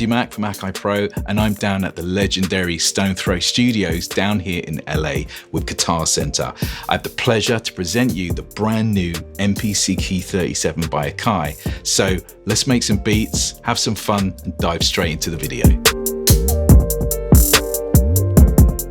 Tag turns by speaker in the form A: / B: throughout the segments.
A: Andy Mack from AKAI Pro, and I'm down at the legendary Stone Throw Studios down here in LA with Guitar Center. I have the pleasure to present you the brand new MPC Key 37 by AKAI. So let's make some beats, have some fun, and dive straight into the video.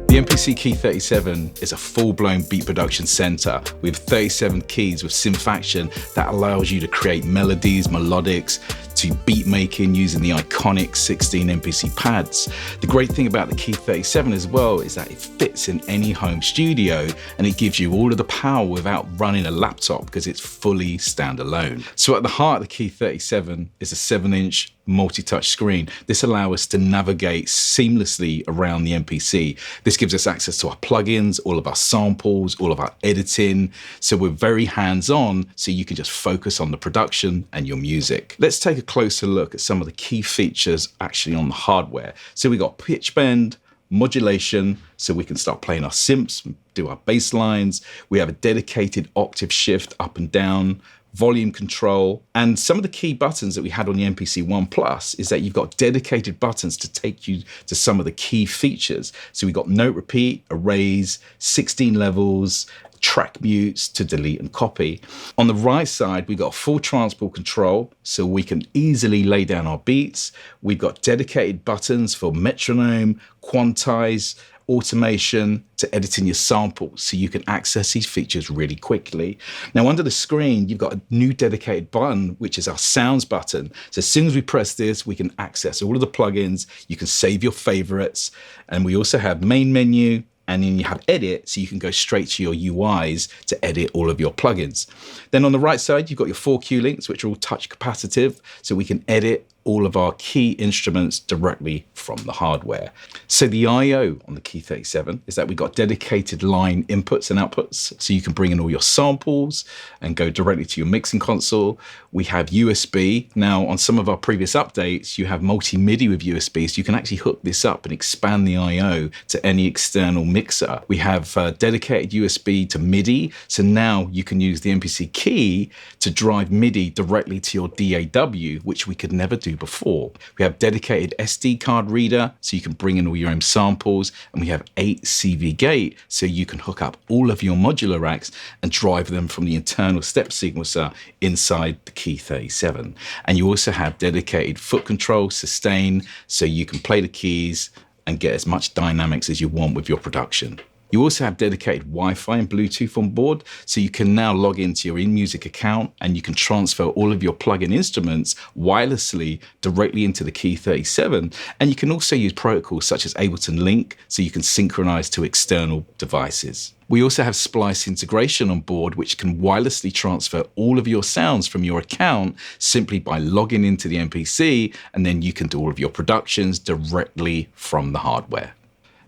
A: The MPC Key 37 is a full-blown beat production center with 37 keys with synth action that allows you to create melodies, melodics, to beat making using the iconic 16 MPC pads. The great thing about the Key 37 as well is that it fits in any home studio and it gives you all of the power without running a laptop because it's fully standalone. So at the heart of the Key 37 is a 7-inch multi-touch screen. This allows us to navigate seamlessly around the MPC. This gives us access to our plugins, all of our samples, all of our editing. So we're very hands-on, so you can just focus on the production and your music. Let's take a closer look at some of the key features actually on the hardware. So we got pitch bend, modulation, so we can start playing our synths, do our bass lines. We have a dedicated octave shift up and down, volume control, and some of the key buttons that we had on the MPC One Plus is that you've got dedicated buttons to take you to some of the key features. So we've got note repeat, erase, 16 levels, track mutes to delete and copy. On the right side, we've got full transport control, so we can easily lay down our beats. We've got dedicated buttons for metronome, quantize, automation, to editing your samples, so you can access these features really quickly. Now under the screen, you've got a new dedicated button, which is our sounds button. So as soon as we press this, we can access all of the plugins, you can save your favorites, and we also have main menu, and then you have edit, so you can go straight to your UIs to edit all of your plugins. Then on the right side, you've got your 4 Q links, which are all touch capacitive, so we can edit all of our key instruments directly from the hardware. So the I/O on the Key 37 is that we've got dedicated line inputs and outputs, so you can bring in all your samples and go directly to your mixing console. We have USB. Now on some of our previous updates, you have multi-MIDI with USB, so you can actually hook this up and expand the I/O to any external mixer. We have dedicated USB to MIDI, so now you can use the MPC Key to drive MIDI directly to your DAW, which we could never do before. We have dedicated SD card reader, so you can bring in all your own samples, and we have 8 CV gate, so you can hook up all of your modular racks and drive them from the internal step sequencer inside the Key 37. And you also have dedicated foot control, sustain, so you can play the keys and get as much dynamics as you want with your production. You also have dedicated Wi-Fi and Bluetooth on board, so you can now log into your InMusic account and you can transfer all of your plugin instruments wirelessly directly into the Key 37. And you can also use protocols such as Ableton Link, so you can synchronize to external devices. We also have Splice integration on board, which can wirelessly transfer all of your sounds from your account simply by logging into the MPC, and then you can do all of your productions directly from the hardware.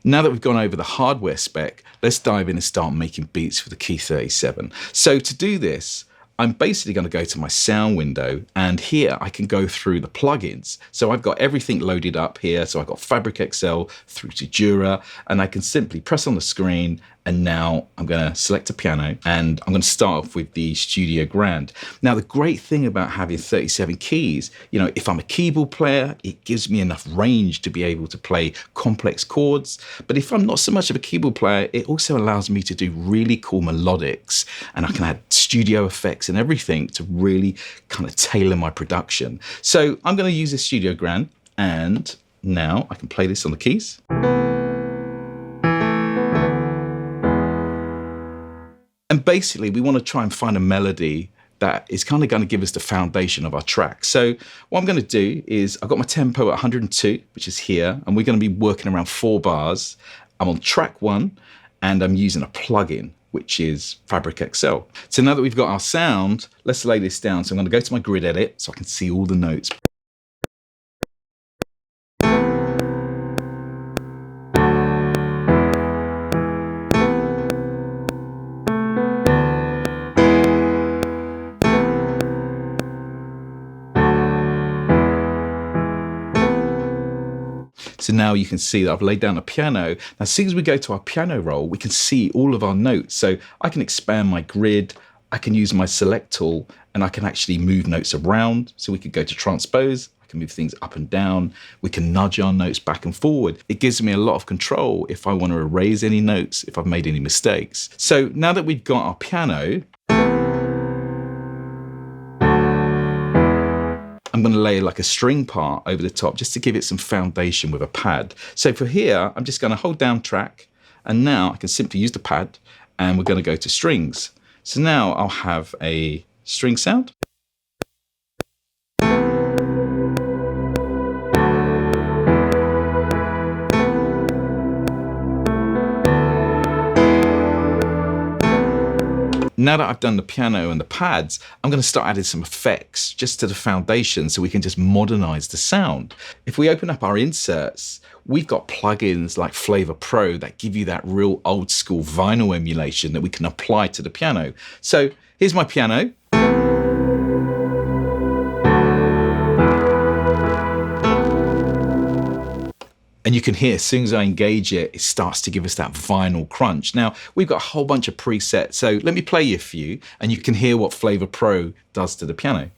A: Now that we've gone over the hardware spec, let's dive in and start making beats for the Key 37. So to do this, I'm basically going to go to my sound window, and here I can go through the plugins. So I've got everything loaded up here. So I've got Fabric XL through to Jura, and I can simply press on the screen. And now I'm going to select a piano, and I'm going to start off with the Studio Grand. Now, the great thing about having 37 keys, if I'm a keyboard player, it gives me enough range to be able to play complex chords. But if I'm not so much of a keyboard player, it also allows me to do really cool melodics, and I can add studio effects and everything to really kind of tailor my production. So I'm going to use the Studio Grand, and now I can play this on the keys. And basically, we want to try and find a melody that is kind of going to give us the foundation of our track. So what I'm going to do is I've got my tempo at 102, which is here, and we're going to be working around 4 bars. I'm on track 1, and I'm using a plugin, which is Fabric XL. So now that we've got our sound, let's lay this down. So I'm going to go to my grid edit so I can see all the notes. So now you can see that I've laid down a piano. Now, as soon as we go to our piano roll, we can see all of our notes. So I can expand my grid, I can use my select tool, and I can actually move notes around. So we could go to transpose, I can move things up and down. We can nudge our notes back and forward. It gives me a lot of control if I want to erase any notes, if I've made any mistakes. So now that we've got our piano, I'm going to lay like a string part over the top just to give it some foundation with a pad. So for here, I'm just going to hold down track, and now I can simply use the pad, and we're going to go to strings. So now I'll have a string sound. Now that I've done the piano and the pads, I'm going to start adding some effects just to the foundation so we can just modernize the sound. If we open up our inserts, we've got plugins like Flavor Pro that give you that real old school vinyl emulation that we can apply to the piano. So here's my piano. And you can hear, as soon as I engage it, it starts to give us that vinyl crunch. Now, we've got a whole bunch of presets, so let me play you a few, and you can hear what Flavor Pro does to the piano.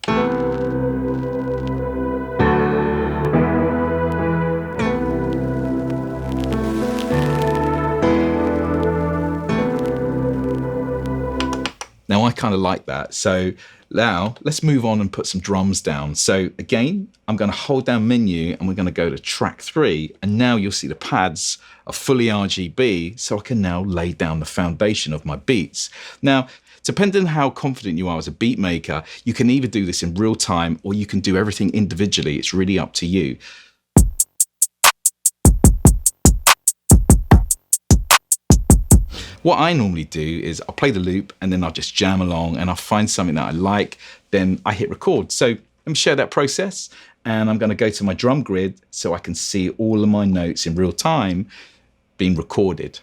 A: Now, I kind of like that. So now let's move on and put some drums down. So again, I'm going to hold down menu and we're going to go to track 3. And now you'll see the pads are fully RGB. So I can now lay down the foundation of my beats. Now, depending on how confident you are as a beat maker, you can either do this in real time or you can do everything individually. It's really up to you. What I normally do is I'll play the loop and then I'll just jam along and I'll find something that I like, then I hit record. So let me share that process, and I'm going to go to my drum grid so I can see all of my notes in real time being recorded.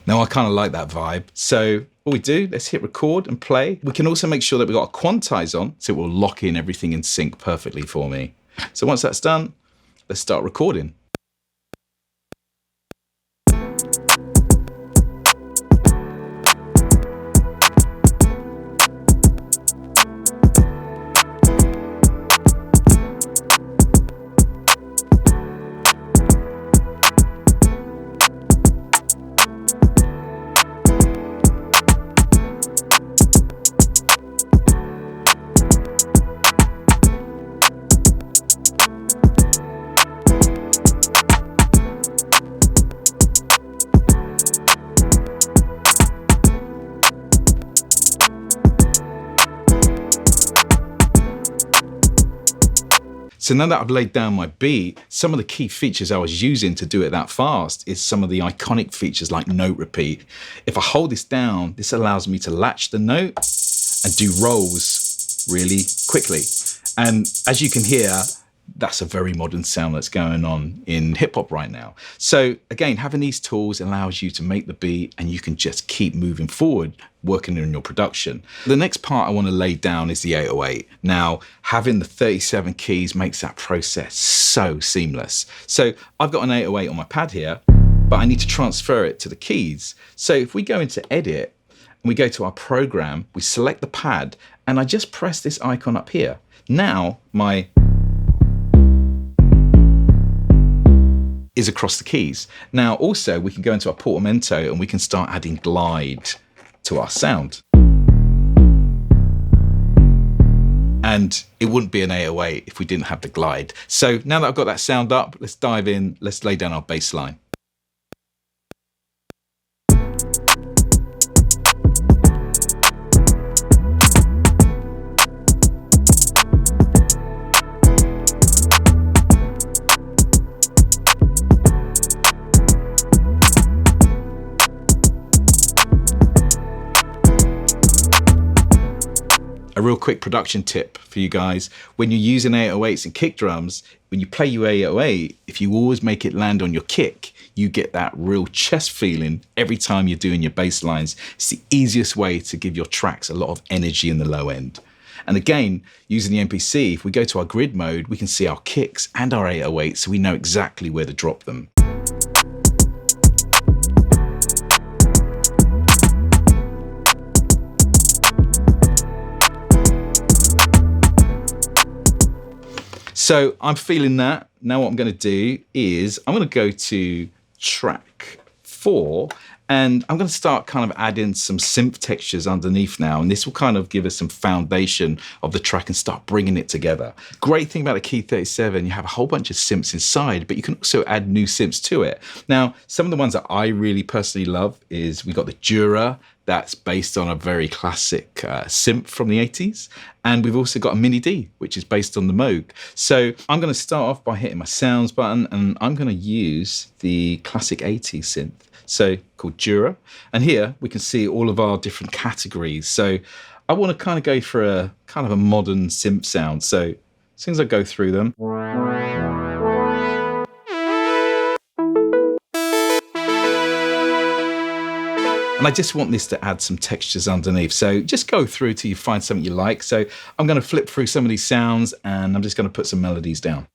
A: Now I kind of like that vibe. So what we do, let's hit record and play. We can also make sure that we've got a quantize on, so it will lock in everything in sync perfectly for me. So once that's done, let's start recording. So now that I've laid down my beat, some of the key features I was using to do it that fast is some of the iconic features like note repeat. If I hold this down, this allows me to latch the note and do rolls really quickly. And as you can hear, that's a very modern sound that's going on in hip hop right now. So again, having these tools allows you to make the beat and you can just keep moving forward, working in your production. The next part I want to lay down is the 808. Now, having the 37 keys makes that process so seamless. So I've got an 808 on my pad here, but I need to transfer it to the keys. So if we go into edit and we go to our program, we select the pad and I just press this icon up here. Now my is across the keys. Now also we can go into our portamento and we can start adding glide to our sound. And it wouldn't be an 808 if we didn't have the glide. So now that I've got that sound up, let's dive in, let's lay down our bass line. A real quick production tip for you guys. When you're using 808s and kick drums, when you play your 808, if you always make it land on your kick, you get that real chest feeling every time you're doing your bass lines. It's the easiest way to give your tracks a lot of energy in the low end. And again, using the MPC, if we go to our grid mode, we can see our kicks and our 808, so we know exactly where to drop them. So I'm feeling that. Now what I'm going to do is I'm going to go to track 4 and I'm going to start kind of adding some synth textures underneath now, and this will kind of give us some foundation of the track and start bringing it together. Great thing about the Key 37, you have a whole bunch of synths inside, but you can also add new synths to it. Now, some of the ones that I really personally love is we got the Dura, that's based on a very classic synth from the 80s. And we've also got a MIDI, which is based on the Moog. So I'm going to start off by hitting my sounds button, and I'm going to use the classic 80s synth, so called Dura. And here we can see all of our different categories. So I want to kind of go for a kind of a modern synth sound. So as soon as I go through them, and I just want this to add some textures underneath. So just go through till you find something you like. So I'm going to flip through some of these sounds and I'm just going to put some melodies down.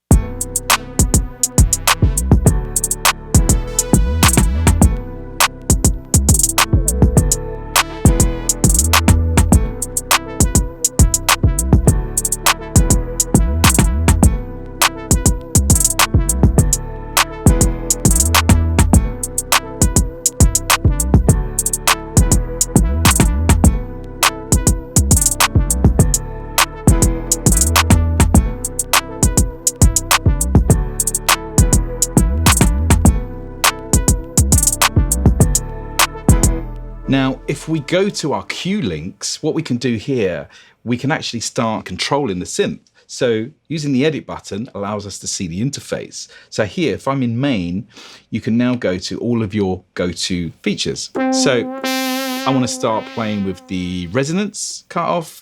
A: Now, if we go to our cue links, what we can do here, we can actually start controlling the synth. So using the edit button allows us to see the interface. So here, if I'm in main, you can now go to all of your go-to features. So I want to start playing with the resonance cut off.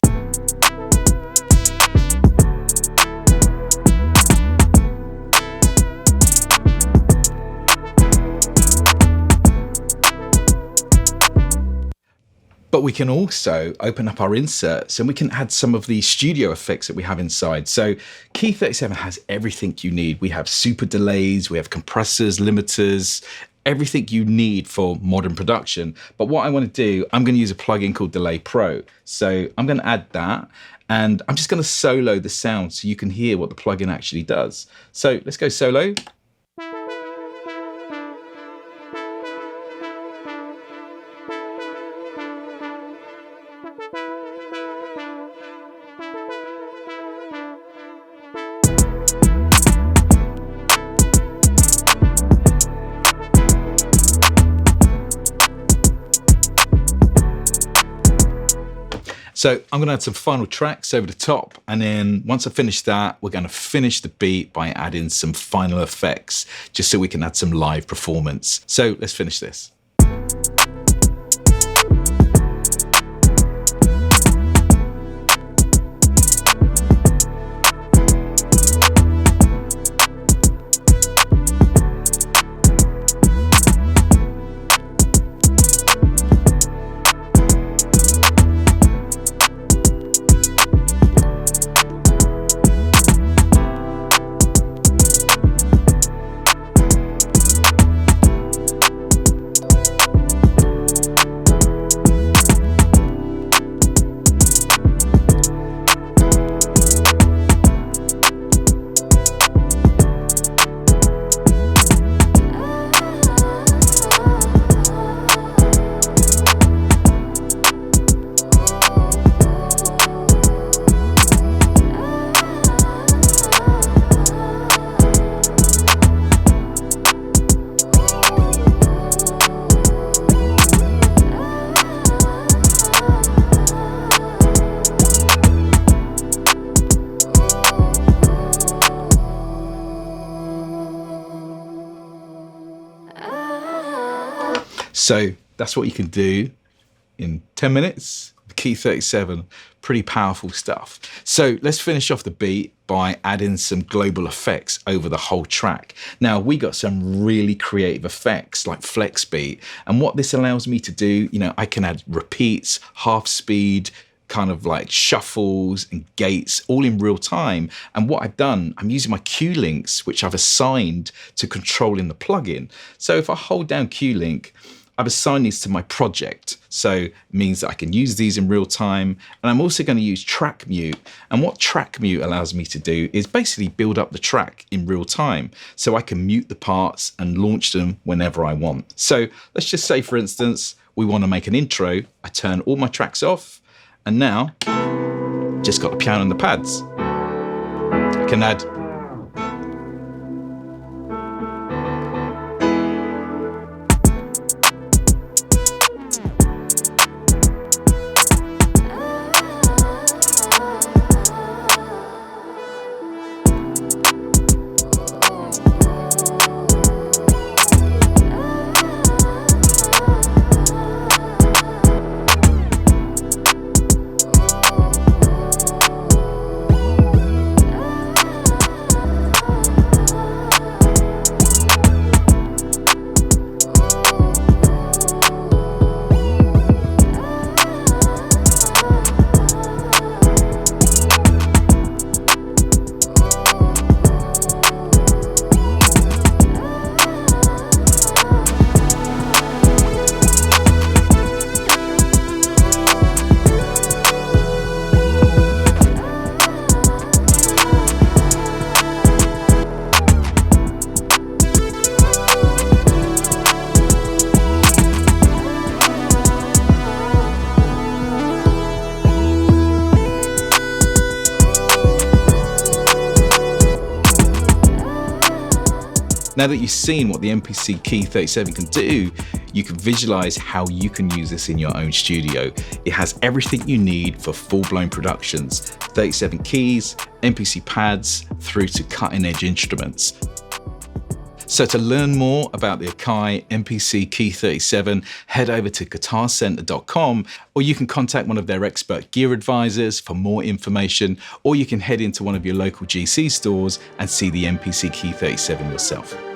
A: But we can also open up our inserts and we can add some of the studio effects that we have inside. So Key 37 has everything you need. We have super delays, we have compressors, limiters, everything you need for modern production. But what I want to do, I'm going to use a plugin called Delay Pro. So I'm going to add that and I'm just going to solo the sound so you can hear what the plugin actually does. So let's go solo. So I'm going to add some final tracks over the top, and then once I finish that, we're going to finish the beat by adding some final effects, just so we can add some live performance. So let's finish this. So that's what you can do in 10 minutes. The Key 37, pretty powerful stuff. So let's finish off the beat by adding some global effects over the whole track. Now we got some really creative effects like flex beat. And what this allows me to do, I can add repeats, half speed, kind of like shuffles and gates all in real time. And what I've done, I'm using my cue links, which I've assigned to controlling the plugin. So if I hold down cue link, I've assigned these to my project. So it means that I can use these in real time. And I'm also going to use track mute. And what track mute allows me to do is basically build up the track in real time. So I can mute the parts and launch them whenever I want. So let's just say, for instance, we want to make an intro. I turn all my tracks off. And now, just got the piano and the pads. I can add Now that you've seen what the MPC Key 37 can do, you can visualize how you can use this in your own studio. It has everything you need for full-blown productions, 37 keys, MPC pads, through to cutting-edge instruments. So to learn more about the AKAI MPC Key 37, head over to guitarcenter.com, or you can contact one of their expert gear advisors for more information, or you can head into one of your local GC stores and see the MPC Key 37 yourself.